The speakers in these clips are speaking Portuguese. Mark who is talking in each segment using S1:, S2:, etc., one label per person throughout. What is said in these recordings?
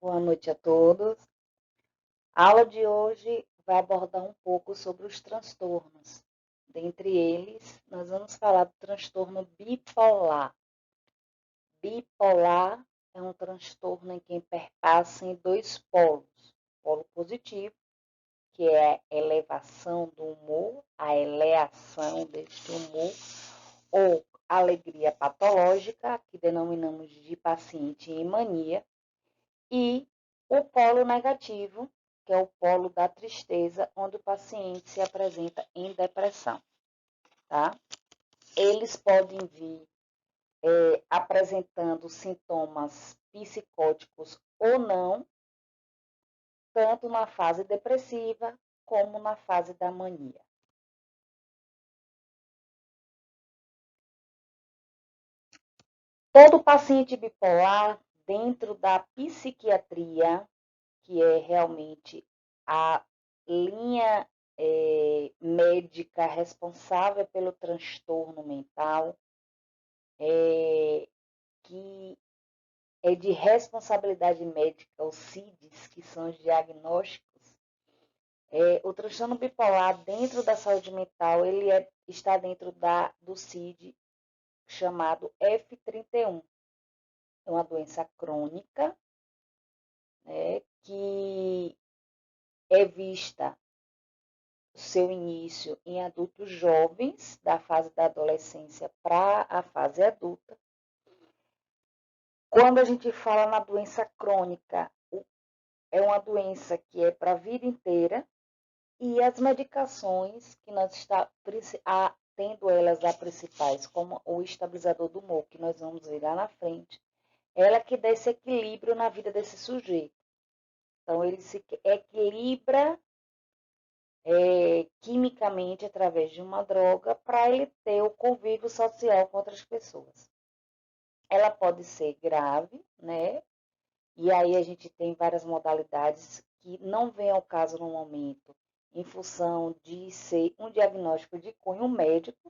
S1: Boa noite a todos. A aula de hoje vai abordar um pouco sobre os transtornos. Dentre eles, nós vamos falar do transtorno bipolar. Bipolar é um transtorno em que perpassa em dois polos. O polo positivo, que é a elevação do humor, a eleação deste humor, ou alegria patológica, que denominamos de paciente em mania, e o polo negativo, que é o polo da tristeza, onde o paciente se apresenta em depressão, tá? Eles podem vir apresentando sintomas psicóticos ou não, tanto na fase depressiva como na fase da mania. Todo paciente bipolar, dentro da psiquiatria, que é realmente a linha médica responsável pelo transtorno mental, que é de responsabilidade médica, os CIDs, que são os diagnósticos. O transtorno bipolar, dentro da saúde mental, ele está dentro do CID chamado F31. É uma doença crônica, né, que é vista seu início em adultos jovens, da fase da adolescência para a fase adulta. Quando a gente fala na doença crônica, é uma doença que é para a vida inteira, e as medicações que nós está tendo elas as principais, como o estabilizador do humor, que nós vamos ver lá na frente, ela que dá esse equilíbrio na vida desse sujeito. Então, ele se equilibra quimicamente através de uma droga para ele ter o convívio social com outras pessoas. Ela pode ser grave, né? E aí a gente tem várias modalidades que não vem ao caso no momento, em função de ser um diagnóstico de cunho médico,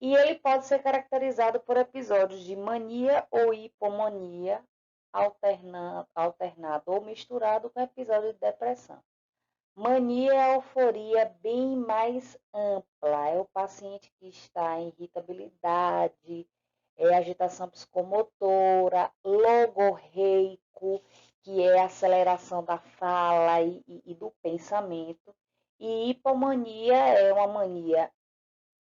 S1: e ele pode ser caracterizado por episódios de mania ou hipomania, alternado ou misturado com episódio de depressão. Mania é a euforia bem mais ampla, é o paciente que está em irritabilidade, agitação psicomotora, logorreico, que é a aceleração da fala e do pensamento, e hipomania é uma mania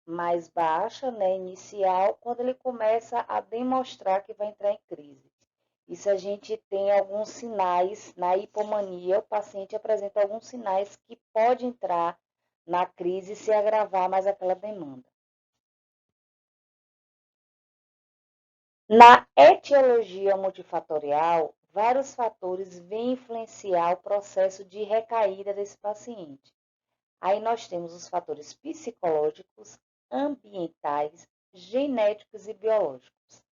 S1: mais baixa, né, inicial, quando ele começa a demonstrar que vai entrar em crise. E se a gente tem alguns sinais na hipomania, o paciente apresenta alguns sinais que pode entrar na crise e se agravar mais aquela demanda. Na etiologia multifatorial, vários fatores vêm influenciar o processo de recaída desse paciente. Aí nós temos os fatores psicológicos, ambientais, genéticos e biológicos.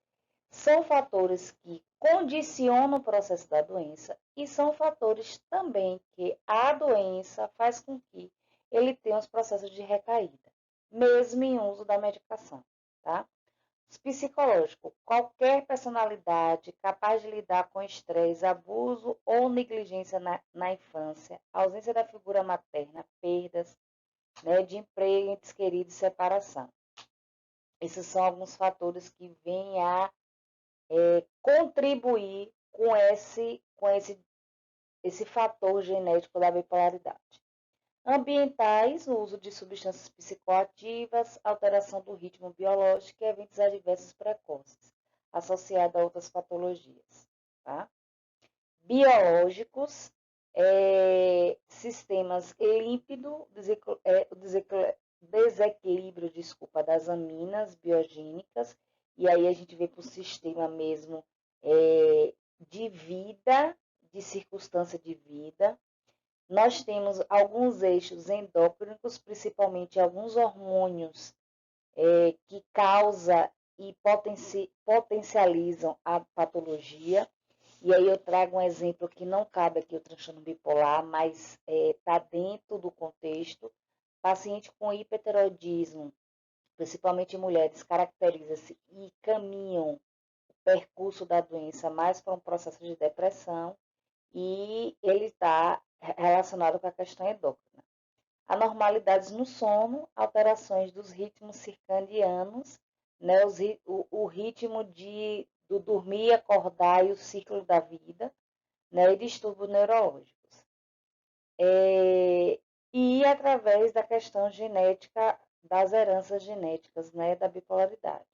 S1: São fatores que condicionam o processo da doença e são fatores também que a doença faz com que ele tenha os processos de recaída, mesmo em uso da medicação, tá? Psicológico, qualquer personalidade capaz de lidar com estresse, abuso ou negligência na infância, ausência da figura materna, perdas, né, de emprego, entes queridos e separação. Esses são alguns fatores que vêm a contribuir com esse fator genético da bipolaridade. Ambientais, o uso de substâncias psicoativas, alteração do ritmo biológico e eventos adversos precoces, associado a outras patologias. Tá? Biológicos, sistemas límpido, desequilíbrio, das aminas biogênicas, e aí a gente vê para o sistema mesmo de vida, de circunstância de vida. Nós temos alguns eixos endócrinos, principalmente alguns hormônios que causam e potencializam a patologia. E aí eu trago um exemplo que não cabe aqui o transtorno bipolar, mas está dentro do contexto. Paciente com hipertireoidismo, principalmente mulheres, caracteriza-se e caminham percurso da doença mais para um processo de depressão e ele está relacionado com a questão endócrina. Anormalidades no sono, alterações dos ritmos circadianos, né, o ritmo do dormir, acordar e o ciclo da vida, né, e distúrbios neurológicos. E através da questão genética, das heranças genéticas, né, da bipolaridade.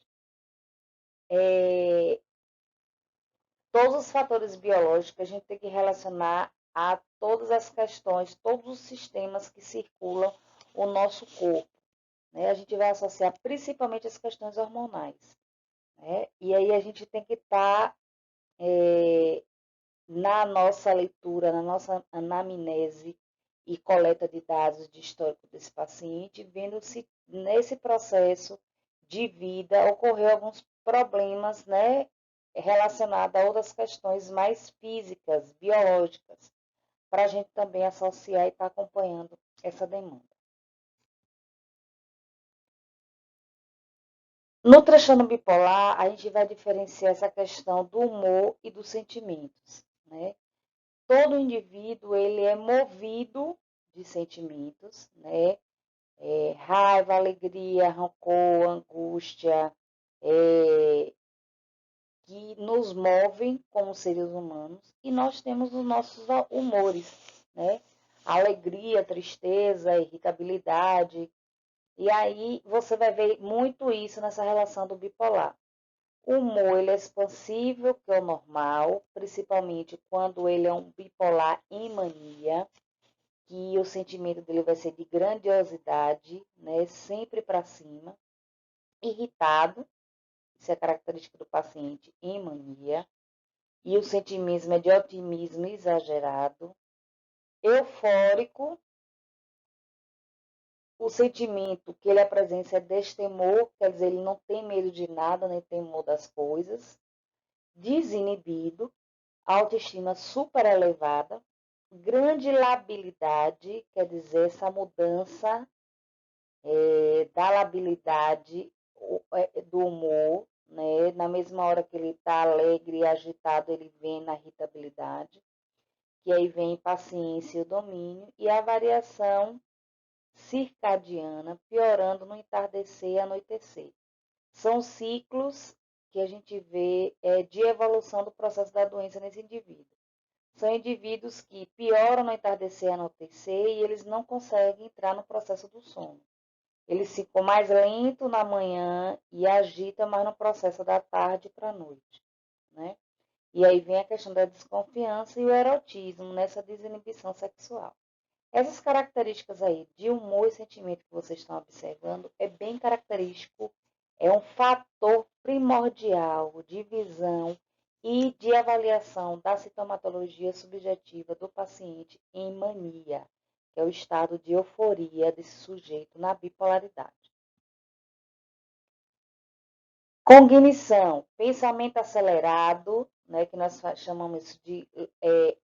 S1: Todos os fatores biológicos a gente tem que relacionar a todas as questões, todos os sistemas que circulam o nosso corpo. Né? A gente vai associar principalmente as questões hormonais. Né? E aí a gente tem que estar na nossa leitura, na nossa anamnese e coleta de dados de histórico desse paciente, vendo se nesse processo de vida ocorreu alguns problemas, né, relacionados a outras questões mais físicas, biológicas, para a gente também associar e estar acompanhando essa demanda. No transtorno bipolar, a gente vai diferenciar essa questão do humor e dos sentimentos, né? Todo indivíduo ele é movido de sentimentos, né? Raiva, alegria, rancor, angústia, que nos movem como seres humanos, e nós temos os nossos humores, né? Alegria, tristeza, irritabilidade, e aí você vai ver muito isso nessa relação do bipolar. O humor ele é expansível, que é o normal, principalmente quando ele é um bipolar em mania, que o sentimento dele vai ser de grandiosidade, né, sempre para cima, irritado, isso é característica do paciente em mania, e o sentimento é de otimismo exagerado, eufórico, o sentimento que ele apresenta é destemor, quer dizer, ele não tem medo de nada, nem temor das coisas, desinibido, autoestima super elevada, grande labilidade, quer dizer, essa mudança da labilidade do humor, né? Na mesma hora que ele está alegre e agitado, ele vem na irritabilidade, que aí vem impaciência e o domínio, e a variação circadiana, piorando no entardecer e anoitecer. São ciclos que a gente vê de evolução do processo da doença nesse indivíduo. São indivíduos que pioram no entardecer e anoitecer e eles não conseguem entrar no processo do sono. Eles ficam mais lento na manhã e agitam mais no processo da tarde para a noite. Né? E aí vem a questão da desconfiança e o erotismo nessa desinibição sexual. Essas características aí de humor e sentimento que vocês estão observando é bem característico, é um fator primordial de visão e de avaliação da sintomatologia subjetiva do paciente em mania, que é o estado de euforia desse sujeito na bipolaridade. Cognição, pensamento acelerado, né, que nós chamamos de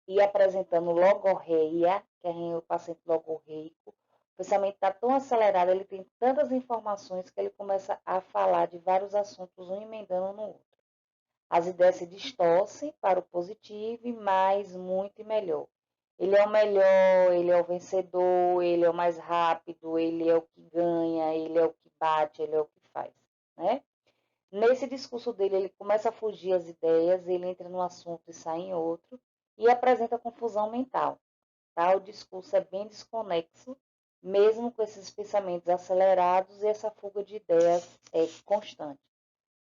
S1: ir apresentando logorreia, que é o paciente logorreico. O pensamento está tão acelerado, ele tem tantas informações que ele começa a falar de vários assuntos, um emendando no outro. As ideias se distorcem para o positivo e mais, muito e melhor. Ele é o melhor, ele é o vencedor, ele é o mais rápido, ele é o que ganha, ele é o que bate, ele é o que faz, né? Nesse discurso dele, ele começa a fugir as ideias, ele entra num assunto e sai em outro, e apresenta confusão mental. Tá? O discurso é bem desconexo, mesmo com esses pensamentos acelerados e essa fuga de ideias constante.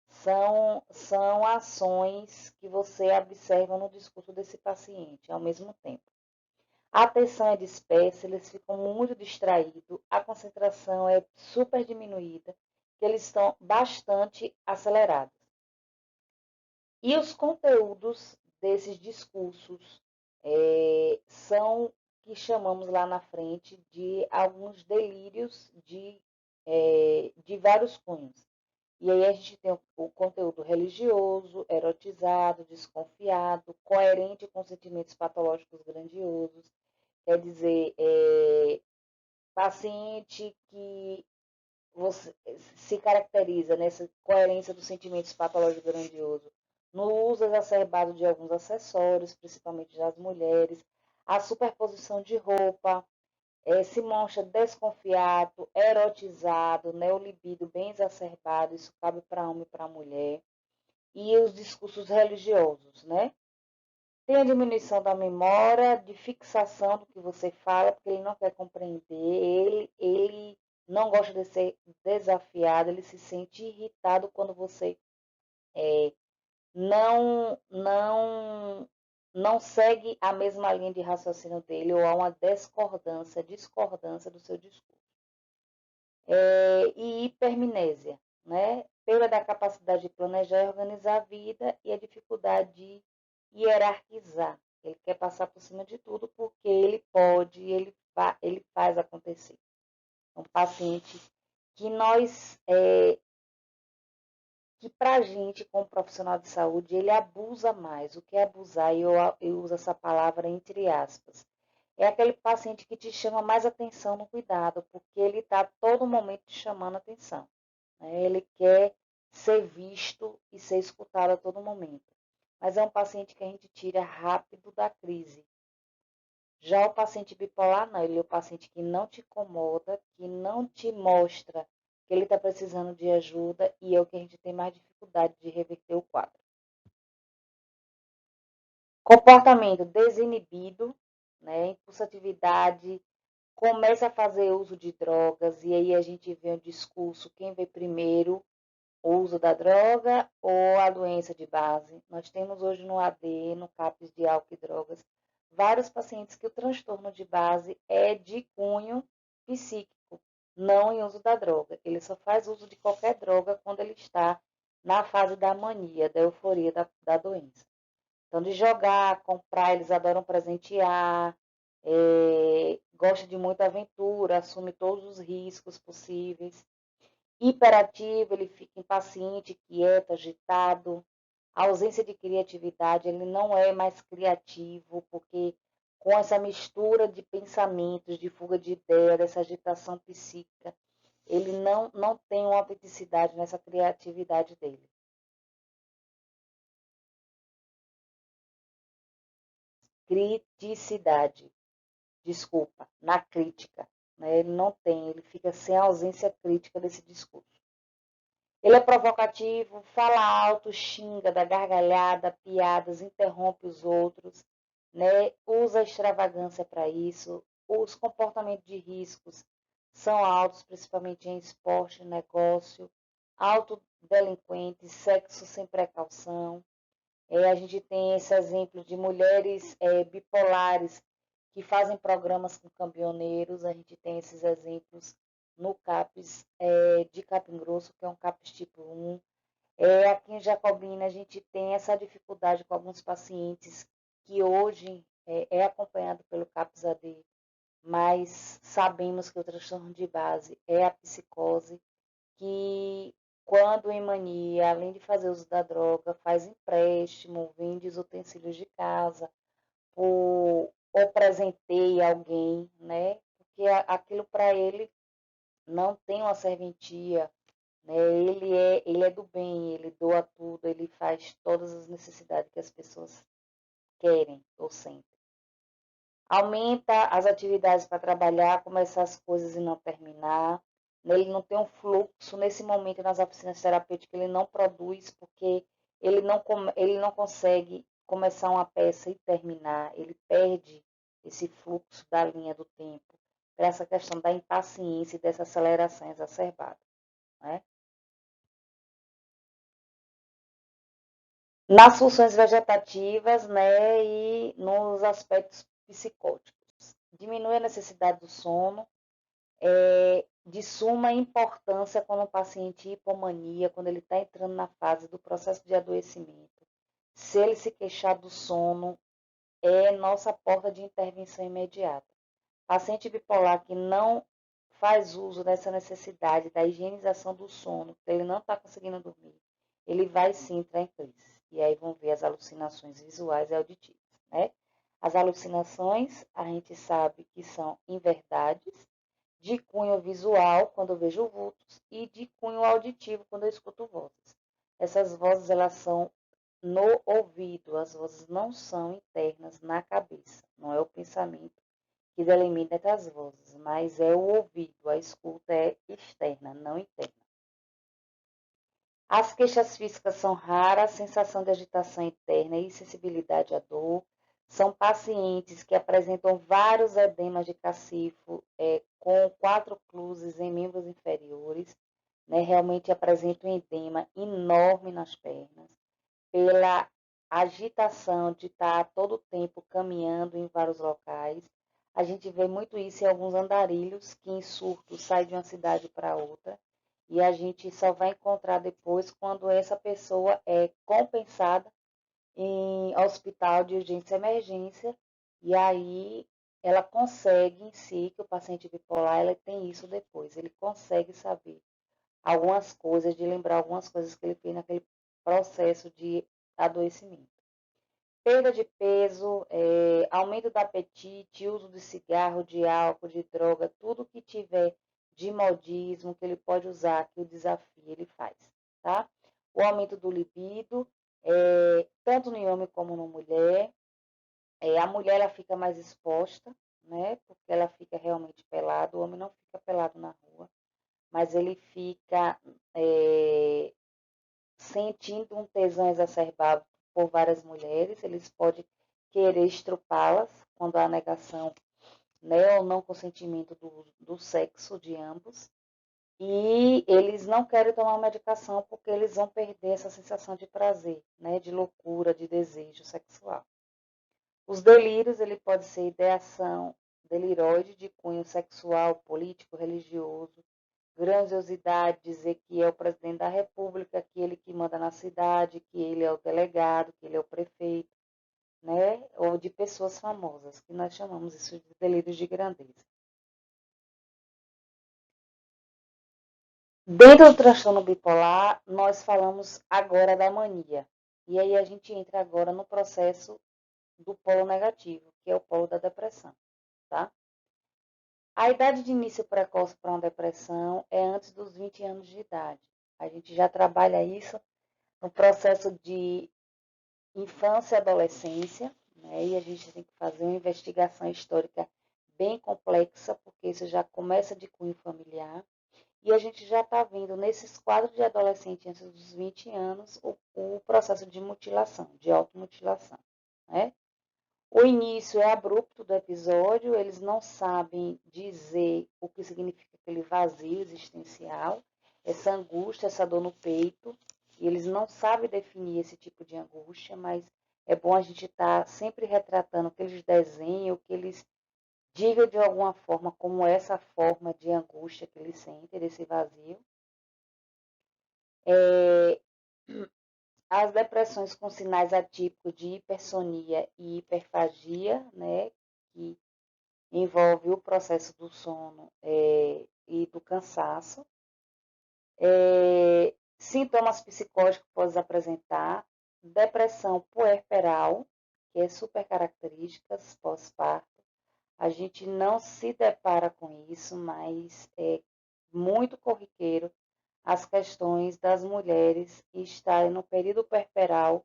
S1: São ações que você observa no discurso desse paciente ao mesmo tempo. A atenção é dispersa, eles ficam muito distraídos, a concentração é super diminuída, que eles estão bastante acelerados. E os conteúdos desses discursos são que chamamos lá na frente de alguns delírios de vários cunhos. E aí a gente tem o conteúdo religioso, erotizado, desconfiado, coerente com sentimentos patológicos grandiosos, quer dizer, paciente que você se caracteriza nessa coerência dos sentimentos patológicos grandiosos no uso exacerbado de alguns acessórios, principalmente das mulheres, a superposição de roupa, se mostra desconfiado, erotizado, né, o libido bem exacerbado, isso cabe para homem e para mulher, e os discursos religiosos, né? Tem a diminuição da memória, de fixação do que você fala, porque ele não quer compreender, ele não gosta de ser desafiado, ele se sente irritado quando você não segue a mesma linha de raciocínio dele ou há uma discordância do seu discurso. E hipermnésia, né? Perda da capacidade de planejar e organizar a vida e a dificuldade de hierarquizar. Ele quer passar por cima de tudo porque ele pode, ele faz acontecer. Um paciente que que para a gente, como profissional de saúde, ele abusa mais. O que é abusar? Eu uso essa palavra entre aspas. É aquele paciente que te chama mais atenção no cuidado, porque ele está todo momento te chamando atenção. Né? Ele quer ser visto e ser escutado a todo momento. Mas é um paciente que a gente tira rápido da crise. Já o paciente bipolar, não. Ele é o paciente que não te incomoda, que não te mostra que ele está precisando de ajuda e é o que a gente tem mais dificuldade de reverter o quadro. Comportamento desinibido, né? Impulsividade, começa a fazer uso de drogas e aí a gente vê um discurso, quem vê primeiro, o uso da droga ou a doença de base. Nós temos hoje no AD, no CAPS de álcool e drogas, vários pacientes que o transtorno de base é de cunho psíquico, não em uso da droga. Ele só faz uso de qualquer droga quando ele está na fase da mania, da euforia da doença. Então, de jogar, comprar, eles adoram presentear, gosta de muita aventura, assume todos os riscos possíveis. Hiperativo, ele fica impaciente, quieto, agitado. A ausência de criatividade, ele não é mais criativo, porque com essa mistura de pensamentos, de fuga de ideia, dessa agitação psíquica, ele não tem uma autenticidade nessa criatividade dele. Criticidade, desculpa, na crítica. Né? Ele não tem, ele fica sem a ausência crítica desse discurso. Ele é provocativo, fala alto, xinga, dá gargalhada, piadas, interrompe os outros, né? Usa a extravagância para isso. Os comportamentos de riscos são altos, principalmente em esporte, negócio, autodelinquente, sexo sem precaução. A gente tem esse exemplo de mulheres bipolares que fazem programas com caminhoneiros, a gente tem esses exemplos no CAPS de Capim Grosso, que é um CAPS tipo 1. Aqui em Jacobina, a gente tem essa dificuldade com alguns pacientes que hoje é acompanhado pelo CAPS AD, mas sabemos que o transtorno de base é a psicose, que quando em mania, além de fazer uso da droga, faz empréstimo, vende os utensílios de casa, ou presenteia alguém, né? Porque aquilo para ele não tem uma serventia, né? Ele é do bem, ele doa tudo, ele faz todas as necessidades que as pessoas querem ou sentem. Aumenta as atividades para trabalhar, começar as coisas e não terminar. Ele não tem um fluxo. Nesse momento, nas oficinas terapêuticas, ele não produz porque ele não consegue começar uma peça e terminar. Ele perde esse fluxo da linha do tempo por essa questão da impaciência e dessa aceleração exacerbada. Né? Nas funções vegetativas, né, e nos aspectos psicóticos. Diminui a necessidade do sono, de suma importância quando o paciente hipomania, quando ele está entrando na fase do processo de adoecimento. Se ele se queixar do sono, é nossa porta de intervenção imediata. Paciente bipolar que não faz uso dessa necessidade da higienização do sono, porque ele não está conseguindo dormir, ele vai sim entrar em crise. E aí vão ver as alucinações visuais e auditivas. Né? As alucinações, a gente sabe que são inverdades, de cunho visual, quando eu vejo vultos, e de cunho auditivo, quando eu escuto vozes. Essas vozes, elas são no ouvido, as vozes não são internas na cabeça, não é o pensamento que delimita as vozes, mas é o ouvido, a escuta é externa, não interna. As queixas físicas são raras, sensação de agitação interna e sensibilidade à dor. São pacientes que apresentam vários edemas de cacifo com 4 cruzes em membros inferiores, né? Realmente apresentam um edema enorme nas pernas, pela agitação de estar todo o tempo caminhando em vários locais. A gente vê muito isso em alguns andarilhos que em surto saem de uma cidade para outra e a gente só vai encontrar depois quando essa pessoa é compensada em hospital de urgência e emergência e aí ela consegue em si, que o paciente bipolar ela tem isso depois, ele consegue saber algumas coisas, de lembrar algumas coisas que ele fez naquele processo de adoecimento. Perda de peso, aumento do apetite, uso de cigarro, de álcool, de droga, tudo que tiver de modismo que ele pode usar, que o desafio ele faz, tá? O aumento do libido, tanto no homem como na mulher. A mulher ela fica mais exposta, né? Porque ela fica realmente pelada, o homem não fica pelado na rua, mas ele fica sentindo um tesão exacerbado por várias mulheres, eles podem querer estrupá-las quando há negação, né, ou não consentimento do sexo de ambos. E eles não querem tomar medicação porque eles vão perder essa sensação de prazer, né, de loucura, de desejo sexual. Os delírios, ele pode ser ideação deliroide de cunho sexual, político, religioso, grandiosidade, dizer que é o presidente da república, que ele que manda na cidade, que ele é o delegado, que ele é o prefeito, né? Ou de pessoas famosas, que nós chamamos isso de delírios de grandeza. Dentro do transtorno bipolar, nós falamos agora da mania. E aí a gente entra agora no processo do polo negativo, que é o polo da depressão, tá? A idade de início precoce para uma depressão é antes dos 20 anos de idade. A gente já trabalha isso no processo de infância e adolescência, né? E a gente tem que fazer uma investigação histórica bem complexa, porque isso já começa de cunho familiar. E a gente já está vendo nesses quadros de adolescente antes dos 20 anos o processo de mutilação, de automutilação, né? O início é abrupto do episódio, eles não sabem dizer o que significa aquele vazio existencial, essa angústia, essa dor no peito, e eles não sabem definir esse tipo de angústia, mas é bom a gente estar sempre retratando que eles desenham, que eles digam de alguma forma como é essa forma de angústia que eles sentem, desse vazio. As depressões com sinais atípicos de hipersonia e hiperfagia, né, que envolve o processo do sono e do cansaço. Sintomas psicológicos podem apresentar depressão puerperal, que é super característica pós-parto. A gente não se depara com isso, mas é muito corriqueiro as questões das mulheres estarem no período puerperal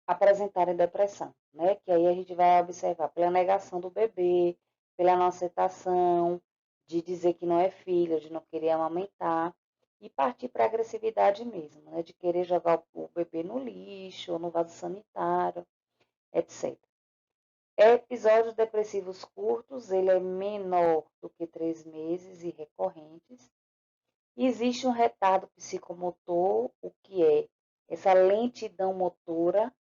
S1: apresentarem depressão, né? Que aí a gente vai observar pela negação do bebê, pela não aceitação, de dizer que não é filho, de não querer amamentar, e partir para a agressividade mesmo, né? De querer jogar o bebê no lixo, ou no vaso sanitário, etc. Episódios depressivos curtos, ele é menor do que 3 meses e recorrentes. Existe um retardo psicomotor, o que é essa lentidão motora,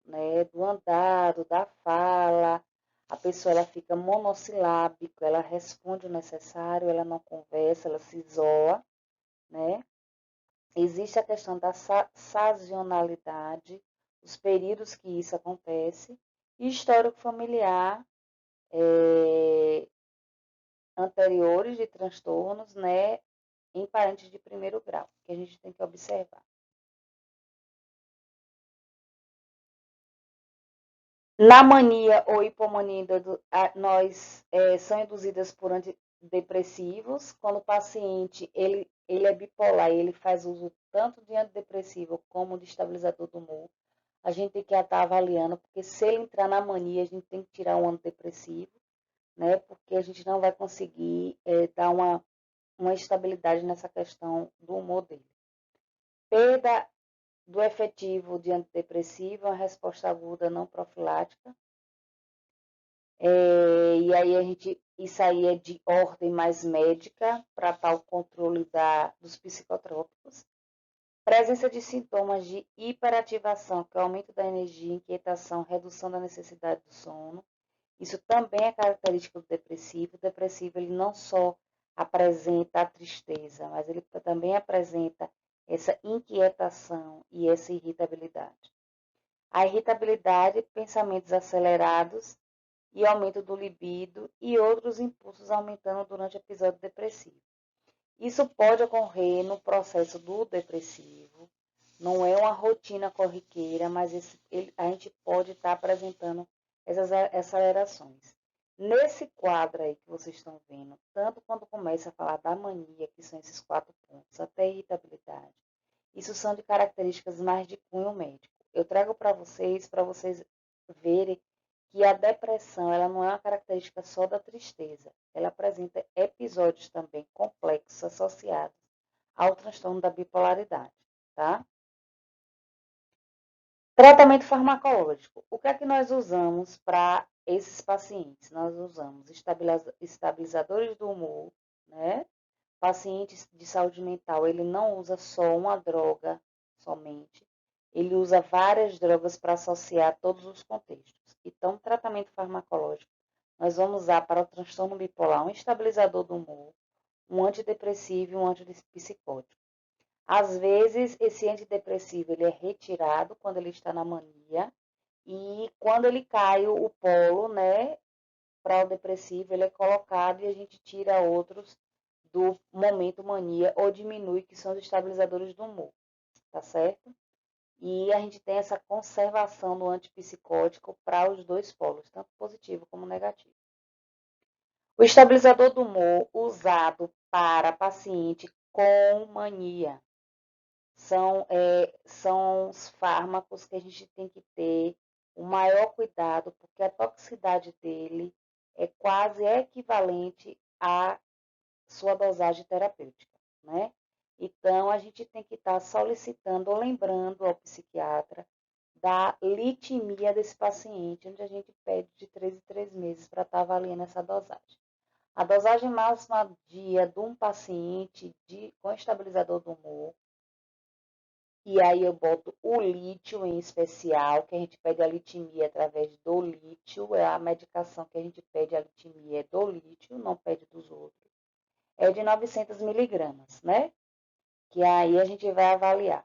S1: né, do andado, da fala, a pessoa ela fica monossilábica, ela responde o necessário, ela não conversa, ela se isola, né? Existe a questão da sazonalidade, os períodos que isso acontece, e histórico familiar anteriores de transtornos, né, em parentes de primeiro grau, que a gente tem que observar. Na mania ou hipomania, nós são induzidas por antidepressivos. Quando o paciente ele é bipolar, ele faz uso tanto de antidepressivo como de estabilizador do humor, a gente tem que estar avaliando, porque se ele entrar na mania, a gente tem que tirar o antidepressivo, né? Porque a gente não vai conseguir dar uma estabilidade nessa questão do humor dele. Perda do efetivo de antidepressivo, a resposta aguda não profilática. E aí isso aí é de ordem mais médica, para tal controle dos psicotrópicos. Presença de sintomas de hiperativação, que é o aumento da energia, inquietação, redução da necessidade do sono. Isso também é característico do depressivo. O depressivo ele não só apresenta a tristeza, mas ele também apresenta essa inquietação e essa irritabilidade. A irritabilidade, pensamentos acelerados e aumento do libido e outros impulsos aumentando durante o episódio depressivo. Isso pode ocorrer no processo do depressivo, não é uma rotina corriqueira, mas a gente pode estar apresentando essas acelerações. Nesse quadro aí que vocês estão vendo, tanto quando começa a falar da mania, que são esses 4 pontos, até a irritabilidade, isso são de características mais de cunho médico. Eu trago para vocês verem que a depressão ela não é uma característica só da tristeza, ela apresenta episódios também complexos associados ao transtorno da bipolaridade, tá? Tratamento farmacológico. O que é que nós usamos para esses pacientes? Nós usamos estabilizadores do humor, né? Pacientes de saúde mental, ele não usa só uma droga somente, ele usa várias drogas para associar todos os contextos. Então, tratamento farmacológico, nós vamos usar para o transtorno bipolar um estabilizador do humor, um antidepressivo e um antipsicótico. Às vezes, esse antidepressivo ele é retirado quando ele está na mania e quando ele cai o polo, né, para o depressivo, ele é colocado e a gente tira outros do momento mania ou diminui, que são os estabilizadores do humor, tá certo? E a gente tem essa conservação do antipsicótico para os dois polos, tanto positivo como negativo. O estabilizador do humor usado para paciente com mania são os fármacos que a gente tem que ter o maior cuidado, porque a toxicidade dele é quase equivalente à sua dosagem terapêutica, né? Então, a gente tem que estar solicitando ou lembrando ao psiquiatra da litimia desse paciente, onde a gente pede de 3 em 3 meses para estar avaliando essa dosagem. A dosagem máxima dia de um paciente com estabilizador do humor, e aí eu boto o lítio em especial, que a gente pede a litimia através do lítio, é a medicação que a gente pede a litimia é do lítio, não pede dos outros. É de 900 miligramas, né? Que aí a gente vai avaliar.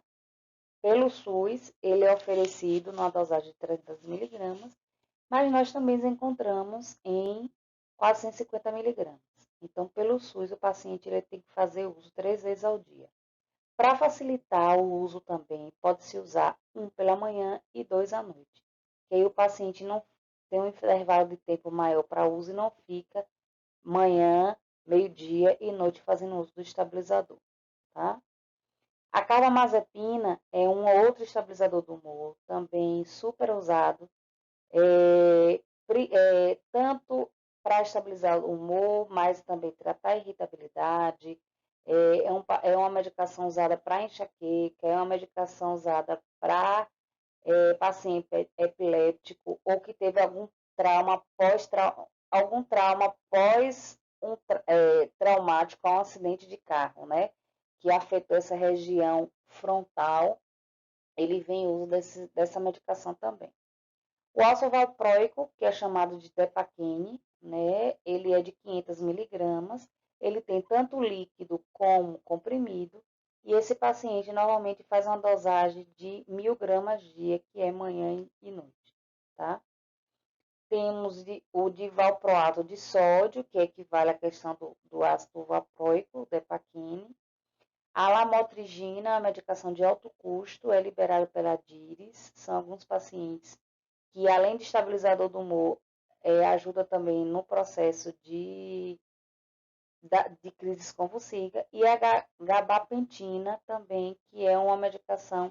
S1: Pelo SUS, ele é oferecido numa dosagem de 300 miligramas, mas nós também encontramos em 450 miligramas. Então, pelo SUS, o paciente ele tem que fazer uso 3 vezes ao dia. Para facilitar o uso também, pode-se usar um pela manhã e 2 à noite. Que aí o paciente não tem um intervalo de tempo maior para uso e não fica manhã, meio-dia e noite fazendo uso do estabilizador, tá? A carbamazepina é um outro estabilizador do humor, também super usado, tanto para estabilizar o humor, mas também tratar a irritabilidade. É uma medicação usada para enxaqueca, é uma medicação usada para paciente epiléptico ou que teve algum trauma pós traumático a um acidente de carro, né? Que afetou essa região frontal, ele vem uso dessa medicação também. O ácido valproico, que é chamado de Depaquine, né? Ele é de 500 miligramas, ele tem tanto líquido como comprimido, e esse paciente normalmente faz uma dosagem de 1.000 gramas dia, que é manhã e noite, tá? Temos o divalproato de sódio, que equivale à questão do ácido valproico, Depaquine. A lamotrigina, a medicação de alto custo, é liberada pela DIRES. São alguns pacientes que, além de estabilizador do humor, ajuda também no processo de de crises convulsivas, e a gabapentina também, que é uma medicação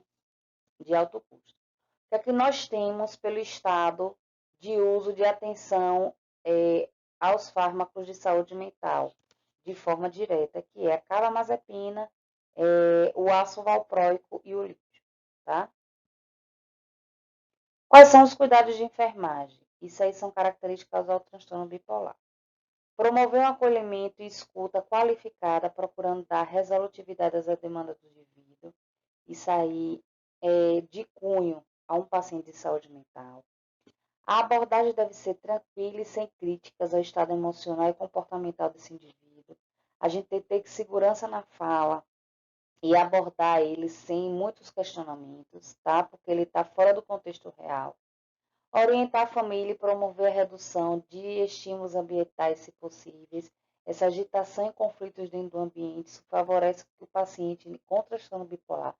S1: de alto custo. O que é que nós temos pelo estado de uso de atenção aos fármacos de saúde mental, de forma direta, que é a carbamazepina, o ácido valproico e o lítio, tá? Quais são os cuidados de enfermagem? Isso aí são características ao transtorno bipolar. Promover um acolhimento e escuta qualificada, procurando dar resolutividade às demandas do indivíduo. Isso aí é de cunho a um paciente de saúde mental. A abordagem deve ser tranquila e sem críticas ao estado emocional e comportamental desse indivíduo. A gente tem que ter segurança na fala e abordar ele sem muitos questionamentos, tá? Porque ele está fora do contexto real. Orientar a família e promover a redução de estímulos ambientais, se possíveis. Essa agitação e conflitos dentro do ambiente isso favorece que o paciente com transtorno bipolar,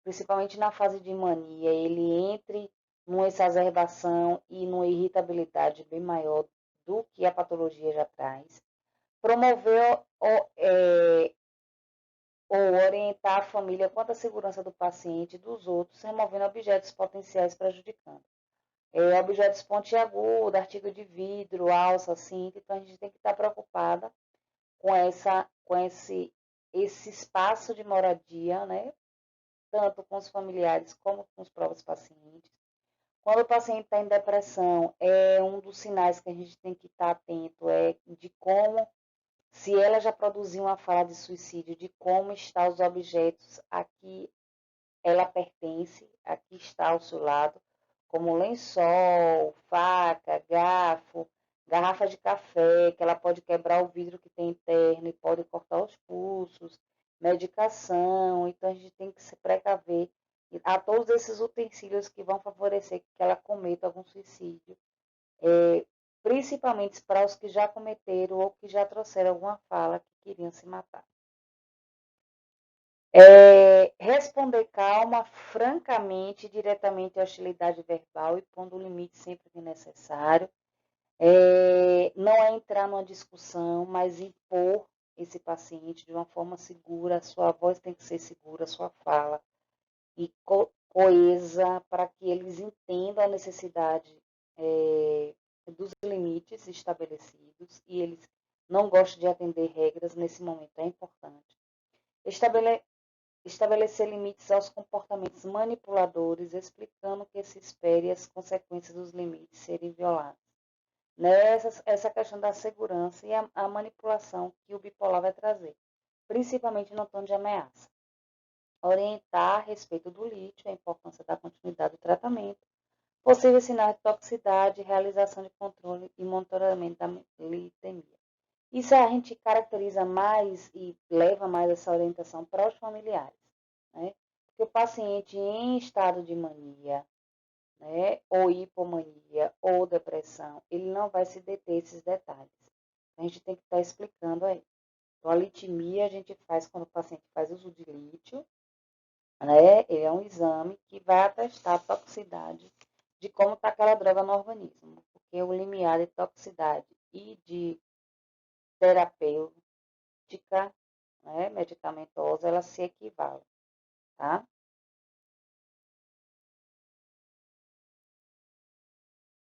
S1: principalmente na fase de mania, ele entre numa exacerbação e numa irritabilidade bem maior do que a patologia já traz. Promover ou orientar a família quanto à segurança do paciente e dos outros, removendo objetos potenciais prejudicando. Objetos pontiagudos, artigo de vidro, alça, cinto, então a gente tem que estar preocupada com esse espaço de moradia, né? Tanto com os familiares como com os próprios pacientes. Quando o paciente está em depressão, um dos sinais que a gente tem que estar atento de como, se ela já produziu uma fala de suicídio, de como estão os objetos a que ela pertence, aqui está ao seu lado, como lençol, faca, garfo, garrafa de café, que ela pode quebrar o vidro que tem interno e pode cortar os pulsos, medicação. Então a gente tem que se precaver a todos esses utensílios que vão favorecer que ela cometa algum suicídio, principalmente para os que já cometeram ou que já trouxeram alguma fala que queriam se matar. Responder calma, francamente, diretamente à hostilidade verbal e pondo o limite sempre que necessário. Não é entrar numa discussão, mas impor esse paciente de uma forma segura, a sua voz tem que ser segura, a sua fala, e coesa para que eles entendam a necessidade dos limites estabelecidos e eles não gostam de atender regras nesse momento, é importante. Estabelecer limites aos comportamentos manipuladores, explicando o que se espera e as consequências dos limites serem violados. Essa questão da segurança e a manipulação que o bipolar vai trazer, principalmente no tom de ameaça. Orientar a respeito do lítio, a importância da continuidade do tratamento, possíveis sinais de toxicidade, realização de controle e monitoramento da litemia. Isso a gente caracteriza mais e leva mais essa orientação para os familiares, né? Porque o paciente em estado de mania, né, ou hipomania, ou depressão, ele não vai se deter esses detalhes. A gente tem que estar explicando aí. Então, a litemia a gente faz quando o paciente faz uso de lítio, né? Ele é um exame que vai atestar a toxicidade de como está aquela droga no organismo. Porque o limiar de toxicidade e de terapêutica, né, medicamentosa, ela se equivale, tá?